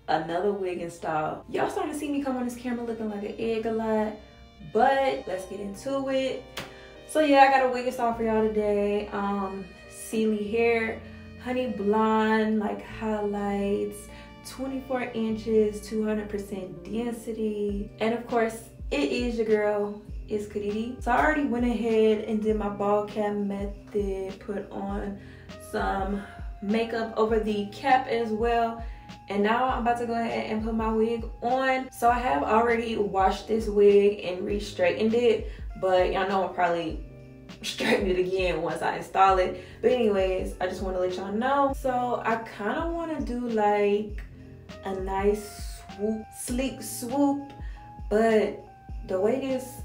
another wig install. Y'all starting to see me come on this camera looking like an egg a lot, but let's get into it. So yeah, I got a wig install for y'all today. Celie hair, honey blonde, like highlights, 24 inches, 200% density, and of course it is your girl, it's Kadijah. So I already went ahead and did my ball cap method, put on some makeup over the cap as well, and now I'm about to go ahead and put my wig on. So I have already washed this wig and re-straightened it, but y'all know I'll probably straighten it again once I install it. But anyways, I just want to let y'all know. So I kind of want to do like a nice swoop, sleek swoop, but the way this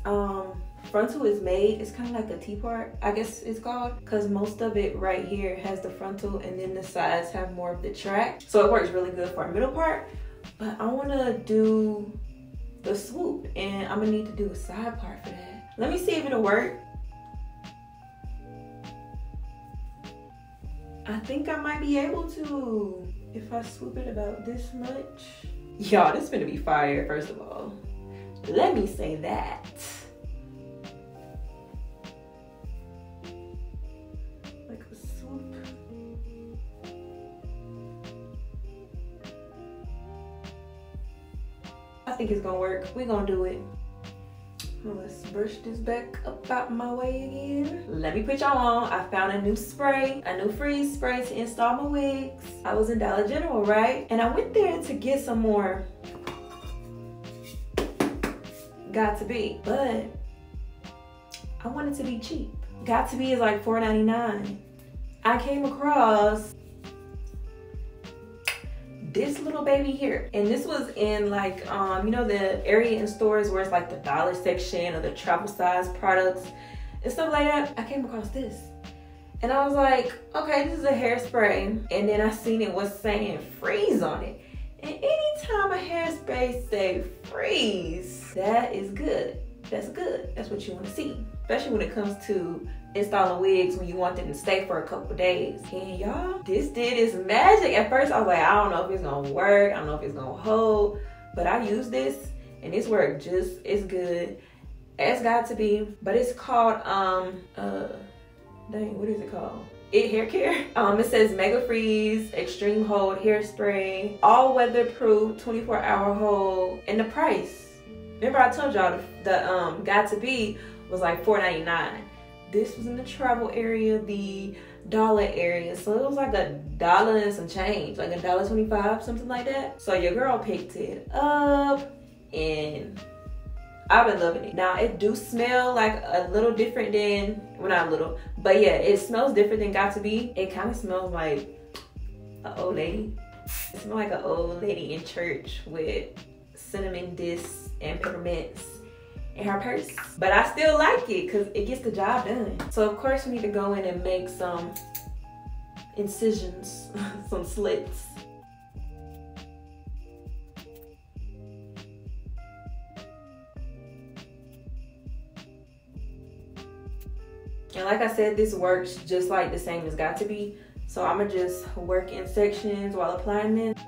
frontal is made, it's kind of like a T-part, I guess it's called, because most of it right here has the frontal and then the sides have more of the track. So it works really good for a middle part, but I want to do the swoop and I'm gonna need to do a side part for that. Let me see if it'll work. I think I might be able to if I swoop it about this much. Y'all, this is gonna be fire, first of all. Let me say that. Like a swoop. I think it's gonna work. We're gonna do it. Let's brush this back up out my way again. Let me put y'all on. I found a new spray, a new freeze spray to install my wigs. I was in Dollar General, right? And I went there to get some more Got to Be, but I wanted to be cheap. Got to Be is like $4.99. I came across this little baby here, and this was in like you know, the area in stores where it's like the dollar section or the travel size products and stuff like that. I came across this and I was like, okay, this is a hairspray, and then I seen it was saying freeze on it. And anytime a hairspray say freeze, that is good. That's good. That's what you want to see, especially when it comes to installing wigs when you want them to stay for a couple days. And y'all, this did its magic. At first I was like, I don't know if it's gonna work, I don't know if it's gonna hold, but I used this and it's worked just as good as Got to Be. But it's called dang, what is it called? Hair Care. It says Mega Freeze, Extreme Hold Hairspray, all weatherproof, 24-hour hold. And the price, remember I told y'all the Got to Be was like $4.99. This was in the travel area, the dollar area, so it was like $1 and some change, like $1.25, something like that. So your girl picked it up and I've been loving it. Now it do smell like a little different than, well, not a little, but yeah, it smells different than Got to Be. It kind of smells like an old lady. It smells like an old lady in church with cinnamon discs and peppermints in her purse. But I still like it because it gets the job done. So of course we need to go in and make some incisions, some slits. And like I said, this works just like the same as Got to Be. So I'ma just work in sections while applying this.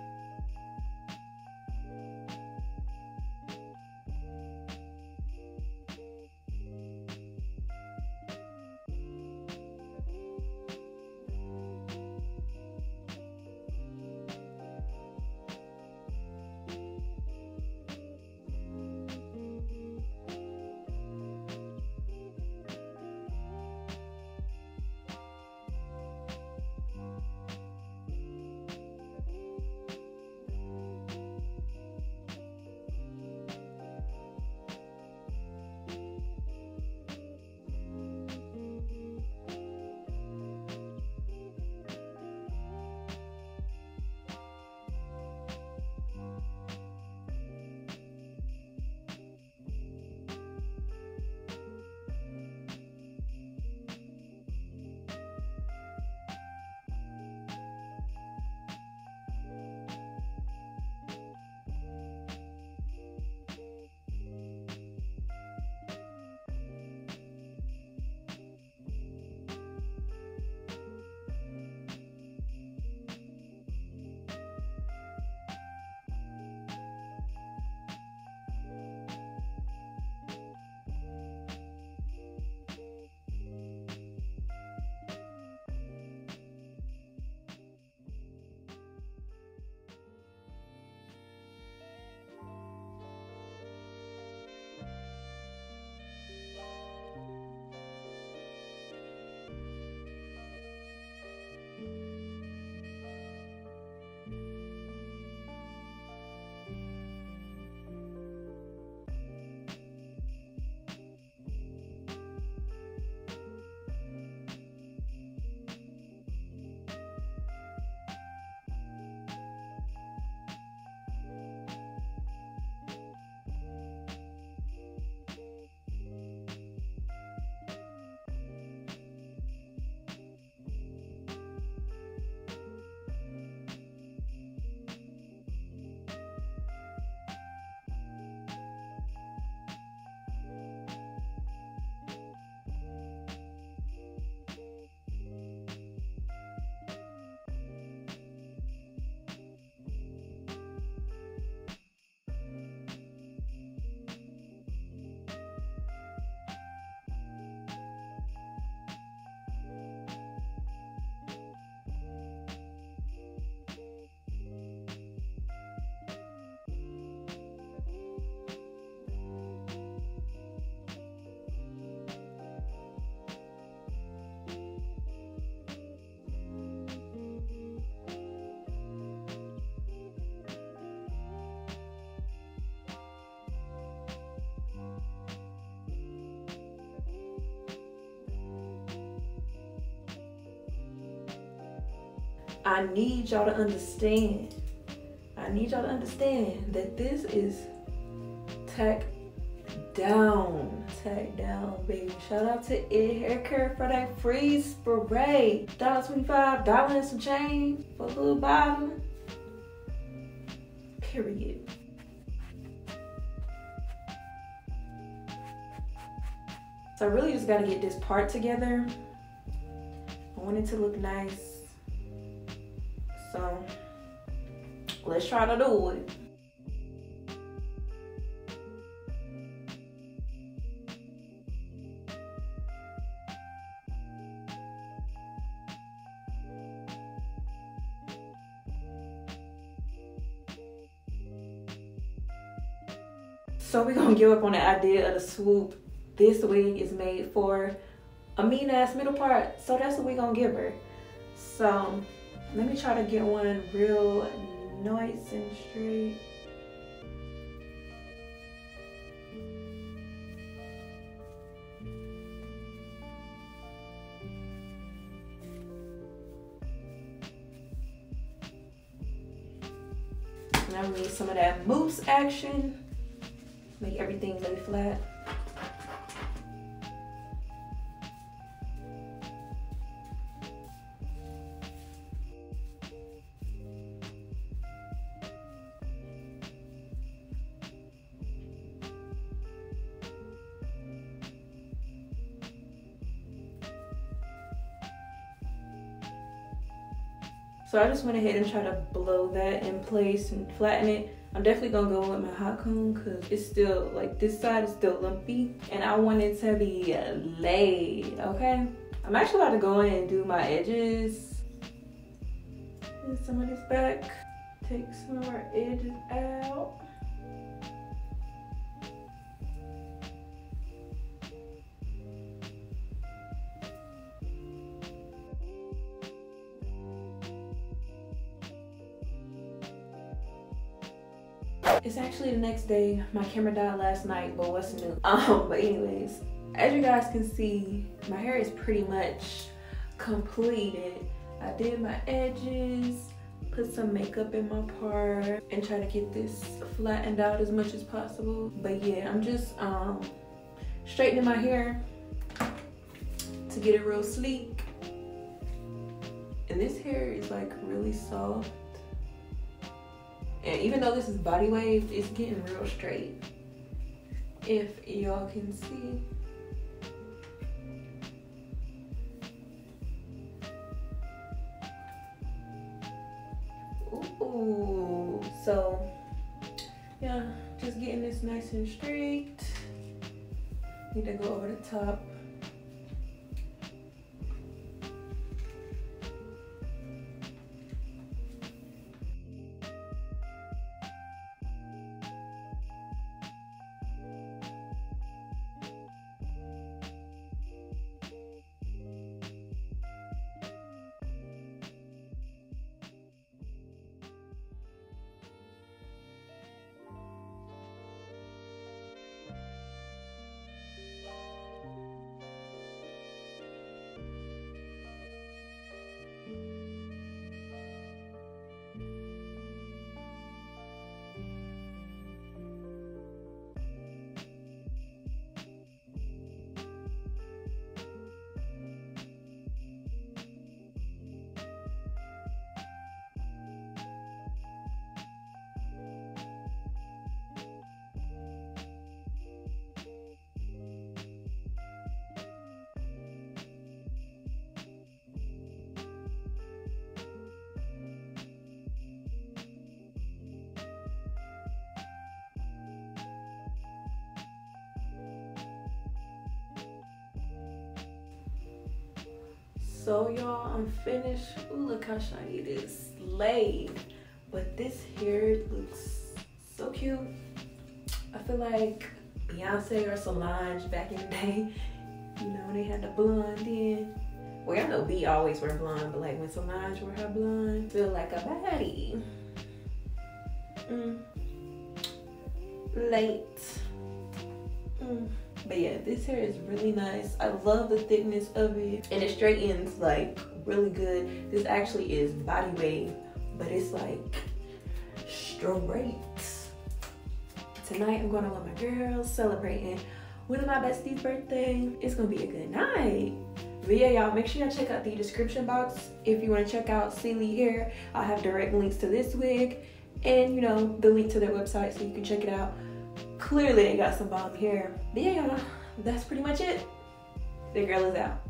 I need y'all to understand. I need y'all to understand that this is tack down, baby. Shout out to Haircare for that free spray. $1.25, $1 and some change for a little bottle. Period. So I really just gotta get this part together. I want it to look nice. So let's try to do it. So we're gonna give up on the idea of the swoop. This wig is made for a mean ass middle part, so that's what we're gonna give her. So let me try to get one real nice and straight. Now we need some of that mousse action. Make everything lay flat. So I just went ahead and tried to blow that in place and flatten it. I'm definitely gonna go with my hot comb because it's still, like, this side is still lumpy and I want it to be laid, okay? I'm actually about to go in and do my edges. Get some of this back. Take some of our edges out. It's actually the next day. My camera died last night, but what's new? But anyways, as you guys can see, my hair is pretty much completed. I did my edges, put some makeup in my part, and try to get this flattened out as much as possible. But yeah, I'm just straightening my hair to get it real sleek. And this hair is like really soft. And even though this is body wave, it's getting real straight. If y'all can see. Ooh, so yeah, just getting this nice and straight. Need to go over the top. So y'all, I'm finished. Ooh, look how shiny it is. Laid. But this hair looks so cute. I feel like Beyonce or Solange back in the day. You know, when they had the blonde in. Well, y'all know B always wear blonde, but like when Solange wore her blonde, feel like a baddie. Late. But yeah, this hair is really nice. I love the thickness of it, and it straightens like really good. This actually is body wave, but it's like straight. Tonight I'm going to let my girls celebrating one of my besties' birthday. It's gonna be a good night. But yeah, y'all, make sure y'all check out the description box if you want to check out Celie hair. I'll have direct links to this wig and, you know, the link to their website so you can check it out. Clearly they got some bomb hair. But yeah, y'all, that's pretty much it. The girl is out.